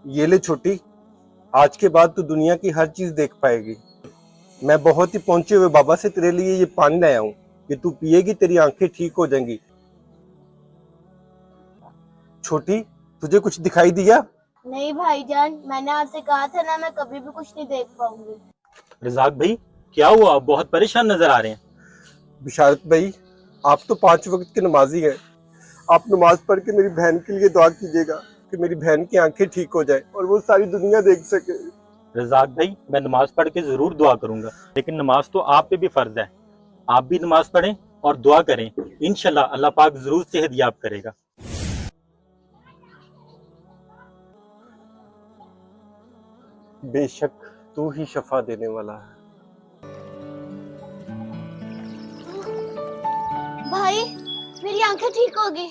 ये ले छोटी, आज के बाद तू दुनिया की हर चीज देख पाएगी। मैं बहुत ही पहुंचे हुए बाबा से तेरे लिए ये पानी लाया हूँ, कि तू पिएगी तेरी आंखें ठीक हो जाएंगी। छोटी, तुझे कुछ दिखाई दिया? नहीं भाईजान, मैंने आपसे कहा था ना, मैं कभी भी कुछ नहीं देख पाऊंगी। रजाक भाई, क्या हुआ? आप बहुत परेशान नजर आ रहे हैं। बिशारत भाई, आप तो 5 वक्त के नमाजी हैं। आप नमाज पढ़ के मेरी बहन के लिए दुआ कीजिएगा कि मेरी बहन की आंखें ठीक हो जाए और वो सारी दुनिया देख सके। रजाक भाई, मैं नमाज पढ़ के जरूर दुआ करूंगा, लेकिन नमाज तो आप पे भी फर्ज है। आप भी नमाज पढ़ें और दुआ करें। इंशाल्लाह अल्लाह पाक जरूर सेहत याब करेगा। बेशक तू ही शफा देने वाला है। भाई, मेरी आंखें ठीक होगी।